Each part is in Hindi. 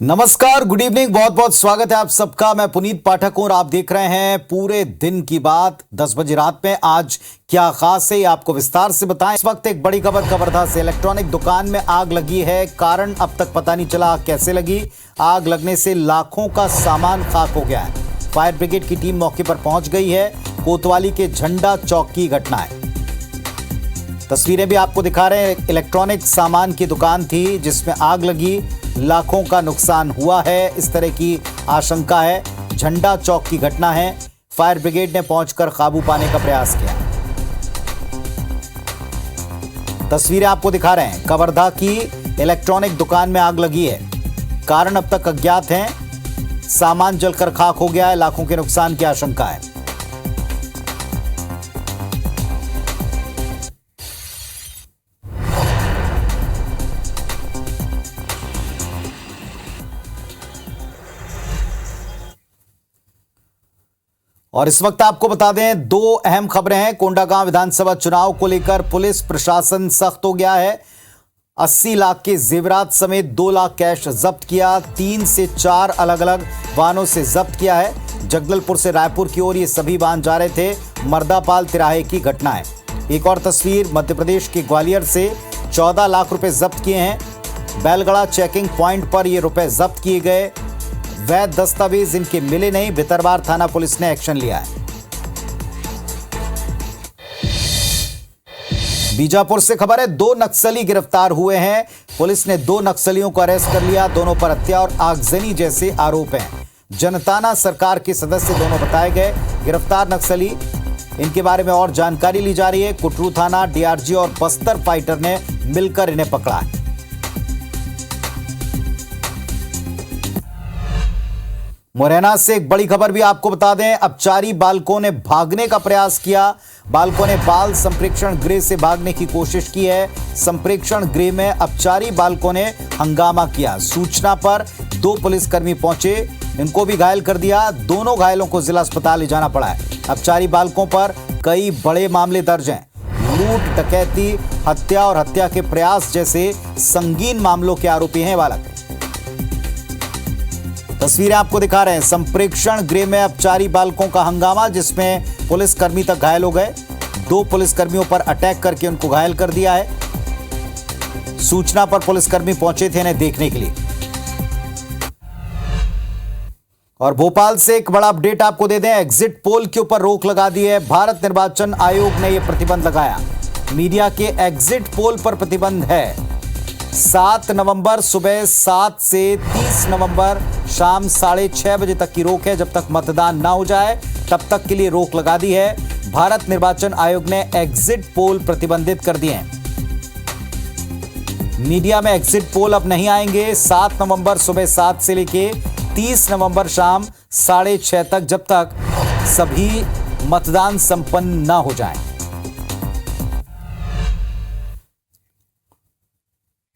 नमस्कार, गुड इवनिंग, बहुत बहुत स्वागत है आप सबका। मैं पुनीत पाठक हूं और आप देख रहे हैं पूरे दिन की बात 10 बजे रात में। आज क्या खास है ये आपको विस्तार से बताएं। इस वक्त एक बड़ी खबर कवर्धा से। इलेक्ट्रॉनिक दुकान में आग लगी है, कारण अब तक पता नहीं चला कैसे लगी। आग लगने से लाखों का सामान खाक हो गया है। फायर ब्रिगेड की टीम मौके पर पहुंच गई है। कोतवाली के झंडा चौक की घटना है। तस्वीरें भी आपको दिखा रहे हैं। इलेक्ट्रॉनिक सामान की दुकान थी जिसमें आग लगी, लाखों का नुकसान हुआ है, इस तरह की आशंका है। झंडा चौक की घटना है। फायर ब्रिगेड ने पहुंचकर काबू पाने का प्रयास किया। तस्वीरें आपको दिखा रहे हैं। कवर्धा की इलेक्ट्रॉनिक दुकान में आग लगी है, कारण अब तक अज्ञात है। सामान जलकर खाक हो गया है, लाखों के नुकसान की आशंका है। और इस वक्त आपको बता दें, दो अहम खबरें हैं। कोंडागांव विधानसभा चुनाव को लेकर पुलिस प्रशासन सख्त हो गया है। 80 लाख के जेवरात समेत 2 लाख कैश जब्त किया। 3 से 4 अलग अलग वाहनों से जब्त किया है। जगदलपुर से रायपुर की ओर ये सभी वाहन जा रहे थे। मर्दापाल तिराहे की घटना है। एक और तस्वीर मध्य प्रदेश के ग्वालियर से 14 लाख रुपए जब्त किए हैं। बैलगड़ा चेकिंग पॉइंट पर ये रुपए जब्त किए गए। वैध दस्तावेज इनके मिले नहीं। भितरवार थाना पुलिस ने एक्शन लिया है। बीजापुर से खबर है, 2 नक्सली गिरफ्तार हुए हैं। पुलिस ने 2 नक्सलियों को अरेस्ट कर लिया। दोनों पर हत्या और आगजनी जैसे आरोप हैं। जनताना सरकार के सदस्य दोनों बताए गए। गिरफ्तार नक्सली, इनके बारे में और जानकारी ली जा रही है। कुटरू थाना, डीआरजी और बस्तर फाइटर ने मिलकर इन्हें पकड़ा है। मुरैना से एक बड़ी खबर भी आपको बता दें। अपचारी बालकों ने भागने का प्रयास किया। बालकों ने बाल संप्रेक्षण गृह से भागने की कोशिश की है। संप्रेक्षण गृह में अपचारी बालकों ने हंगामा किया। सूचना पर 2 पुलिसकर्मी पहुंचे, इनको भी घायल कर दिया। दोनों घायलों को जिला अस्पताल ले जाना पड़ा है। अपचारी बालकों पर कई बड़े मामले दर्ज हैं। लूट, डकैती, हत्या और हत्या के प्रयास जैसे संगीन मामलों के आरोपी हैं बालक। तस्वीरें आपको दिखा रहे हैं। संप्रेक्षण गृह में अपचारी बालकों का हंगामा, जिसमें पुलिसकर्मी तक घायल हो गए। 2 पुलिसकर्मियों पर अटैक करके उनको घायल कर दिया है। सूचना पर पुलिसकर्मी पहुंचे थे इन्हें देखने के लिए। और भोपाल से एक बड़ा अपडेट आपको दे दें। एग्जिट पोल के ऊपर रोक लगा दी है। भारत निर्वाचन आयोग ने यह प्रतिबंध लगाया। मीडिया के एग्जिट पोल पर प्रतिबंध है। 7 नवंबर सुबह 7 से 30 नवंबर शाम 6:30 बजे तक की रोक है। जब तक मतदान ना हो जाए तब तक के लिए रोक लगा दी है। भारत निर्वाचन आयोग ने एग्जिट पोल प्रतिबंधित कर दिए हैं। मीडिया में एग्जिट पोल अब नहीं आएंगे। 7 नवंबर सुबह 7 से लेके 30 नवंबर शाम 6:30 तक, जब तक सभी मतदान संपन्न ना हो जाए।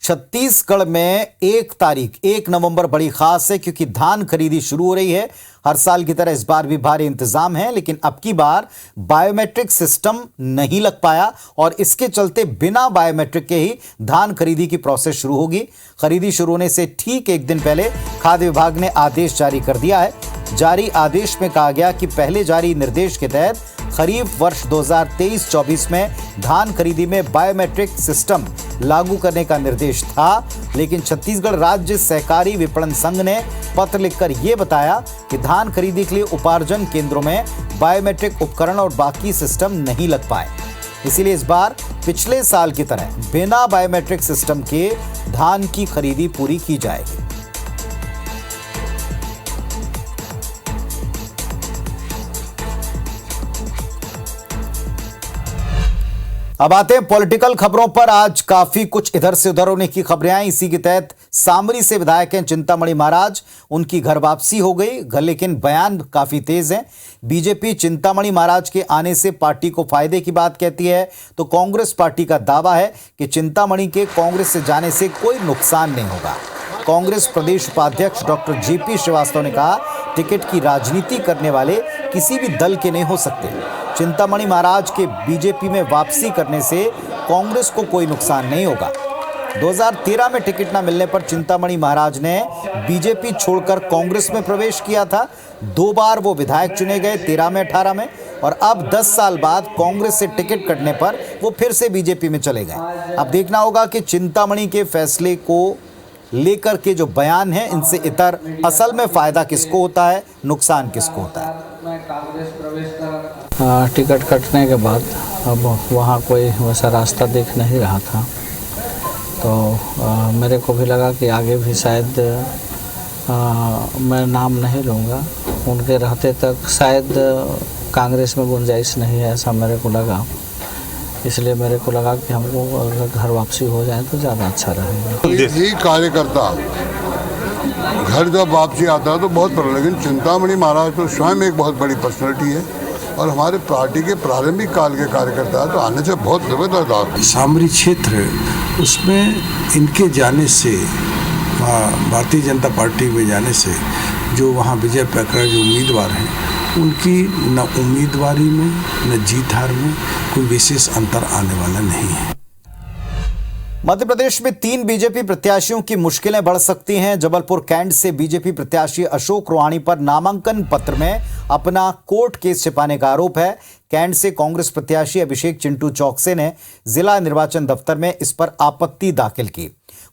छत्तीसगढ़ में 1 नवंबर बड़ी खास है, क्योंकि धान खरीदी शुरू हो रही है। हर साल की तरह इस बार भी भारी इंतजाम है, लेकिन अब की बार बायोमेट्रिक सिस्टम नहीं लग पाया और इसके चलते बिना बायोमेट्रिक के ही धान खरीदी की प्रोसेस शुरू होगी। खरीदी शुरू होने से ठीक 1 दिन पहले खाद्य विभाग ने आदेश जारी कर दिया है। जारी आदेश में कहा गया कि पहले जारी निर्देश के तहत खरीफ वर्ष 2023-24 में धान खरीदी में बायोमेट्रिक सिस्टम लागू करने का निर्देश था, लेकिन छत्तीसगढ़ राज्य सहकारी विपणन संघ ने पत्र लिखकर यह बताया कि धान खरीदी के लिए उपार्जन केंद्रों में बायोमेट्रिक उपकरण और बाकी सिस्टम नहीं लग पाए। इसीलिए इस बार पिछले साल की तरह बिना बायोमेट्रिक सिस्टम के धान की खरीदी पूरी की जाएगी। अब आते हैं पॉलिटिकल खबरों पर। आज काफी कुछ इधर से उधर होने की खबरें आई। इसी के तहत सामरी से विधायक हैं चिंतामणि महाराज, उनकी घर वापसी हो गई, लेकिन बयान काफी तेज हैं। बीजेपी चिंतामणि महाराज के आने से पार्टी को फायदे की बात कहती है, तो कांग्रेस पार्टी का दावा है कि चिंतामणि के कांग्रेस से जाने से कोई नुकसान नहीं होगा। कांग्रेस प्रदेश उपाध्यक्ष डॉक्टर जेपी श्रीवास्तव ने कहा, टिकट की राजनीति करने वाले किसी भी दल के नहीं हो सकते। चिंतामणि महाराज के बीजेपी में वापसी करने से कांग्रेस को कोई नुकसान नहीं होगा। 2013 में टिकट न मिलने पर चिंतामणि महाराज ने बीजेपी छोड़कर कांग्रेस में प्रवेश किया था। 2 बार वो विधायक चुने गए, 13 में, 18 में, और अब 10 साल बाद कांग्रेस से टिकट कटने पर वो फिर से बीजेपी में चले गए। अब देखना होगा कि चिंतामणि के फैसले को लेकर के जो बयान है, इनसे इतर असल में फायदा किसको होता है, नुकसान किसको होता है। टिकट कटने के बाद अब वहाँ कोई वैसा रास्ता दिख नहीं रहा था, तो मेरे को भी लगा कि आगे भी शायद मैं नाम नहीं लूँगा, उनके रहते तक शायद कांग्रेस में गुंजाइश नहीं है, ऐसा मेरे को लगा। इसलिए मेरे को लगा कि हमको अगर घर वापसी हो जाए तो ज़्यादा अच्छा रहेगा। यही कार्यकर्ता घर जब वापसी आता है तो बहुत बड़ा, लेकिन चिंतामणि महाराज तो स्वयं एक बहुत बड़ी पर्सनैलिटी है और हमारे पार्टी के प्रारंभिक काल के कार्यकर्ता है, तो आने से बहुत जबरदस्त। सामरी क्षेत्र उसमें इनके जाने से, भारतीय जनता पार्टी में जाने से जो वहाँ विजय पैकरा जो उम्मीदवार हैं, उनकी न उम्मीदवारी में न जीत हार में कोई विशेष अंतर आने वाला नहीं है। मध्य प्रदेश में 3 बीजेपी प्रत्याशियों की मुश्किलें बढ़ सकती हैं। जबलपुर कैंट से बीजेपी प्रत्याशी अशोक रोहाणी पर नामांकन पत्र में अपना कोर्ट केस छिपाने का आरोप है। कैंट से कांग्रेस प्रत्याशी अभिषेक चिंटू चौकसे ने जिला निर्वाचन दफ्तर में इस पर आपत्ति दाखिल की।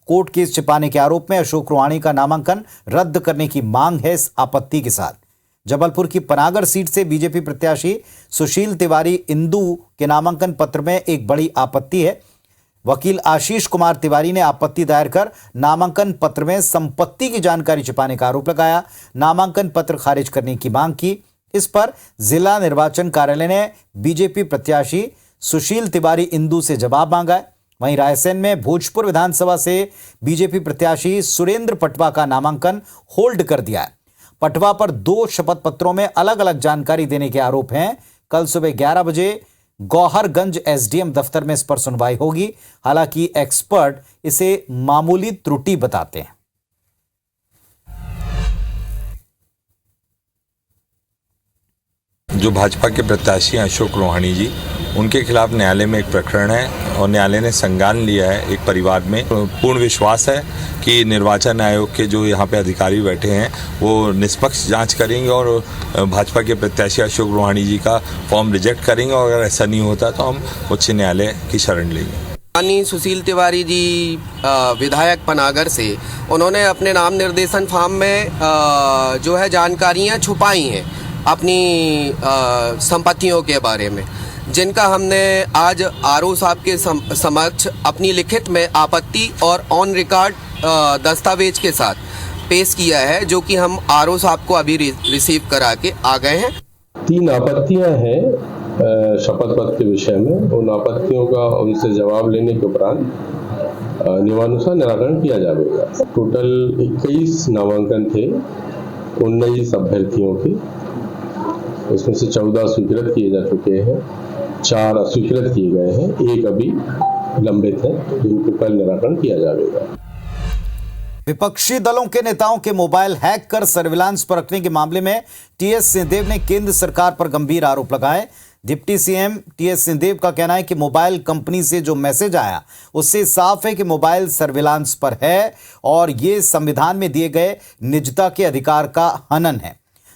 कोर्ट केस छिपाने के आरोप में अशोक रोहाणी का नामांकन रद्द करने की मांग है। इस आपत्ति के साथ जबलपुर की पनागर सीट से बीजेपी प्रत्याशी सुशील तिवारी इंदू के नामांकन पत्र में एक बड़ी आपत्ति है। वकील आशीष कुमार तिवारी ने आपत्ति दायर कर नामांकन पत्र में संपत्ति की जानकारी छिपाने का आरोप लगाया, नामांकन पत्र खारिज करने की मांग की। इस पर जिला निर्वाचन कार्यालय ने बीजेपी प्रत्याशी सुशील तिवारी इंदू से जवाब मांगा है। वहीं रायसेन में भोजपुर विधानसभा से बीजेपी प्रत्याशी सुरेंद्र पटवा का नामांकन होल्ड कर दिया है। पटवा पर 2 शपथ पत्रों में अलग अलग जानकारी देने के आरोप हैं। कल सुबह 11 बजे गौहरगंज एसडीएम दफ्तर में इस पर सुनवाई होगी। हालांकि एक्सपर्ट इसे मामूली त्रुटि बताते हैं। जो भाजपा के प्रत्याशी हैं अशोक रोहाणी जी, उनके खिलाफ न्यायालय में एक प्रकरण है और न्यायालय ने संज्ञान लिया है। एक परिवार में पूर्ण विश्वास है कि निर्वाचन आयोग के जो यहाँ पे अधिकारी बैठे हैं वो निष्पक्ष जांच करेंगे और भाजपा के प्रत्याशी अशोक रोहाणी जी का फॉर्म रिजेक्ट करेंगे, और अगर ऐसा नहीं होता तो हम उच्च न्यायालय की शरण लेंगे। सुशील तिवारी जी विधायक पनागर से, उन्होंने अपने नाम निर्देशन फॉर्म में जो है जानकारियाँ छुपाई हैं अपनी संपत्तियों के बारे में, जिनका हमने आज आरओ साहब के समक्ष अपनी लिखित में आपत्ति और ऑन रिकॉर्ड दस्तावेज के साथ पेश किया है, जो कि हम आरओ साहब को अभी रिसीव करा के आ गए हैं। 3 आपत्तियां हैं शपथ पत्र के विषय में। उन आपत्तियों का उनसे जवाब लेने के उपरांत नियमानुसार निराकरण किया जाएगा। टोटल 21 नामांकन थे 19 अभ्यर्थियों के, उसमें से 14 स्वीकृत किए जा चुके हैं, 4 अस्वीकृत किए गए हैं, 1 अभी लंबित है, जिनको कल निराकरण किया जाएगा। विपक्षी दलों के नेताओं के मोबाइल हैक कर सर्विलांस पर रखने के मामले में टीएस सिंहदेव ने केंद्र सरकार पर गंभीर आरोप लगाए। डिप्टी सीएम टीएस सिंहदेव का कहना है कि मोबाइल कंपनी से जो मैसेज आया उससे साफ है कि मोबाइल सर्विलांस पर है और यह संविधान में दिए गए निजता के अधिकार का हनन है।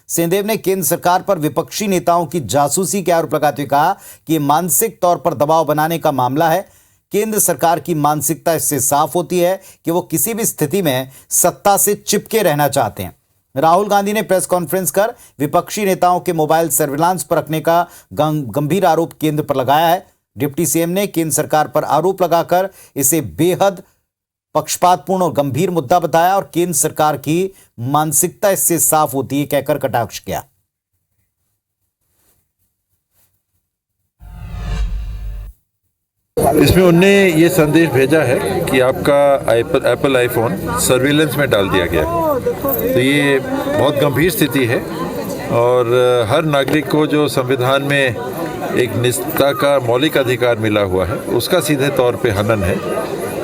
सिंहदेव ने केंद्र सरकार पर विपक्षी नेताओं की जासूसी के आरोप लगाते हुए कहा कि मानसिक तौर पर दबाव बनाने का मामला है। केंद्र सरकार की मानसिकता इससे साफ होती है कि वो किसी भी स्थिति में सत्ता से चिपके रहना चाहते हैं। राहुल गांधी ने प्रेस कॉन्फ्रेंस कर विपक्षी नेताओं के मोबाइल सर्विलांस पर रखने का गंभीर आरोप केंद्र पर लगाया है। डिप्टी सीएम ने केंद्र सरकार पर आरोप लगाकर इसे बेहद पक्षपातपूर्ण और गंभीर मुद्दा बताया और केंद्र सरकार की मानसिकता इससे साफ होती है कहकर कटाक्ष किया। इसमें उनने ये संदेश भेजा है कि आपका एप्पल आईफोन सर्विलेंस में डाल दिया गया, तो ये बहुत गंभीर स्थिति है और हर नागरिक को जो संविधान में एक निजता का मौलिक अधिकार मिला हुआ है उसका सीधे तौर पे हनन है।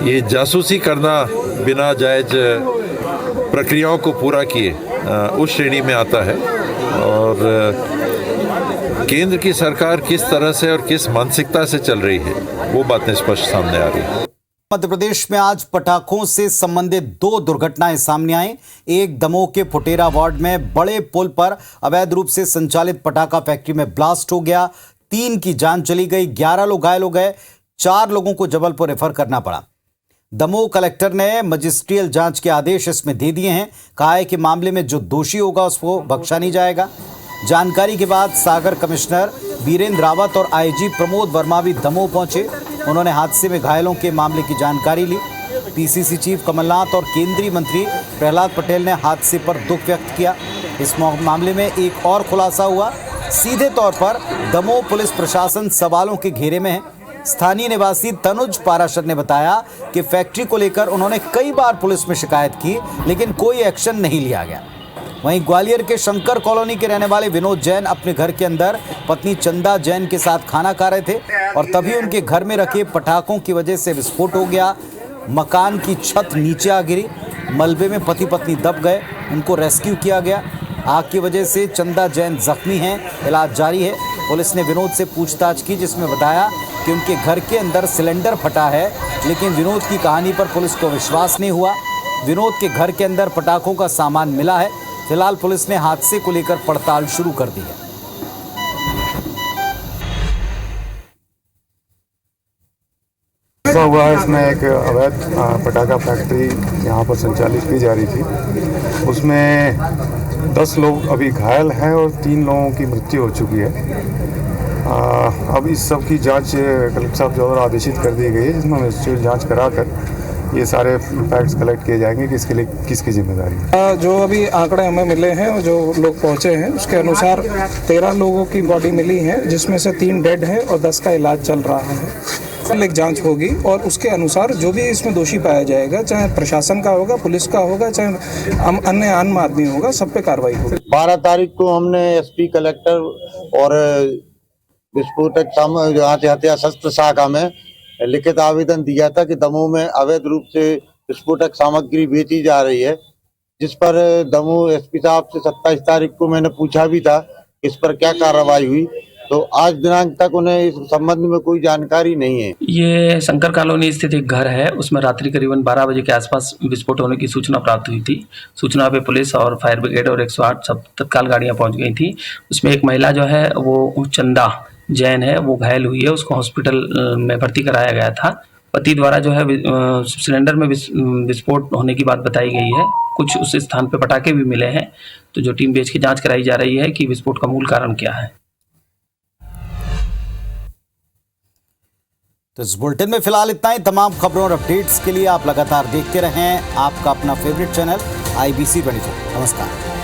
ये जासूसी करना बिना जायज प्रक्रियाओं को पूरा किए उस श्रेणी में आता है और केंद्र की सरकार किस तरह से और किस मानसिकता से चल रही है वो बातें स्पष्ट सामने आ रही है। मध्य प्रदेश में आज पटाखों से संबंधित 2 दुर्घटनाएं सामने आई। एक दमोह के फुटेरा वार्ड में बड़े पुल पर अवैध रूप से संचालित पटाखा फैक्ट्री में ब्लास्ट हो गया। 3 की जान चली गई, 11 लोग घायल हो गए, 4 लोगों को जबलपुर रेफर करना पड़ा। दमोह कलेक्टर ने मजिस्ट्रियल जांच के आदेश इसमें दे दिए हैं। कहा है कि मामले में जो दोषी होगा उसको बख्शा नहीं जाएगा। जानकारी के बाद सागर कमिश्नर वीरेंद्र रावत और आईजी प्रमोद वर्मा भी दमोह पहुंचे। उन्होंने हादसे में घायलों के मामले की जानकारी ली। पीसीसी चीफ कमलनाथ और केंद्रीय मंत्री प्रहलाद पटेल ने हादसे पर दुख व्यक्त किया। इस मामले में एक और खुलासा हुआ। सीधे तौर पर दमोह पुलिस प्रशासन सवालों के घेरे में है। स्थानीय निवासी तनुज पाराशर ने बताया कि फैक्ट्री को लेकर उन्होंने कई बार पुलिस में शिकायत की, लेकिन कोई एक्शन नहीं लिया गया। वहीं ग्वालियर के शंकर कॉलोनी के रहने वाले विनोद जैन अपने घर के अंदर पत्नी चंदा जैन के साथ खाना खा रहे थे और तभी उनके घर में रखे पटाखों की वजह से विस्फोट हो गया। मकान की छत नीचे आ गिरी। मलबे में पति पत्नी दब गए। उनको रेस्क्यू किया गया। आग की वजह से चंदा जैन जख्मी हैं, इलाज जारी है। पुलिस ने विनोद से पूछताछ की, जिसमें बताया कि उनके घर के अंदर सिलेंडर फटा है, लेकिन विनोद की कहानी पर पुलिस को विश्वास नहीं हुआ। विनोद के घर के अंदर पटाखों का सामान मिला है। फिलहाल पुलिस ने हादसे को लेकर पड़ताल शुरू कर दी है। ऐसा हुआ है, इसमें एक अवैध पटाखा फैक्ट्री यहाँ पर संचालित की जा रही थी। उसमें 10 लोग अभी घायल हैं और 3 लोगों की मृत्यु हो चुकी है। अब इस सब की जांच कलेक्टर साहब द्वारा आदेशित कर दी गई है, जिसमें मजिस्ट्रियल जांच कराकर ये सारे फैक्ट्स कलेक्ट किए जाएंगे कि इसके लिए किसकी जिम्मेदारी है। जो अभी आंकड़े हमें मिले हैं और जो लोग पहुंचे हैं उसके अनुसार 13 लोगों की बॉडी मिली है, जिसमें से 3 डेड हैं और 10 का इलाज चल रहा है। एक जांच होगी और उसके अनुसार जो भी इसमें दोषी पाया जाएगा, चाहे प्रशासन का होगा, पुलिस का होगा, चाहे अन्य आम आदमी होगा, सब पे कार्रवाई होगी। 12 तारीख को हमने एसपी कलेक्टर और विस्फोटक हत्या शस्त्र शाखा में लिखित आवेदन दिया था कि दमोह में अवैध रूप से विस्फोटक सामग्री बेची जा रही है, जिस पर दमोह एसपी साहब से 27 तारीख को मैंने पूछा भी था इस पर क्या कार्रवाई हुई, तो आज दिनांक तक उन्हें इस संबंध में कोई जानकारी नहीं है। ये शंकर कॉलोनी स्थित एक घर है, उसमें रात्रि करीबन 12 बजे के आसपास विस्फोट होने की सूचना प्राप्त हुई थी। सूचना पे पुलिस और फायर ब्रिगेड और 108 सब तत्काल गाड़ियां पहुंच गई थी। उसमें एक महिला जो है वो चंदा जैन है, वो घायल हुई है, उसको हॉस्पिटल में भर्ती कराया गया था। पति द्वारा जो है सिलेंडर में विस्फोट होने की बात बताई गई है। कुछ उस स्थान पे पटाखे भी मिले हैं, तो जो टीम भेज के जांच कराई जा रही है कि विस्फोट का मूल कारण क्या है। तो इस बुलेटिन में फिलहाल इतना ही। तमाम खबरों और अपडेट्स के लिए आप लगातार देखते रहें आपका अपना फेवरेट चैनल IBC 24। नमस्कार।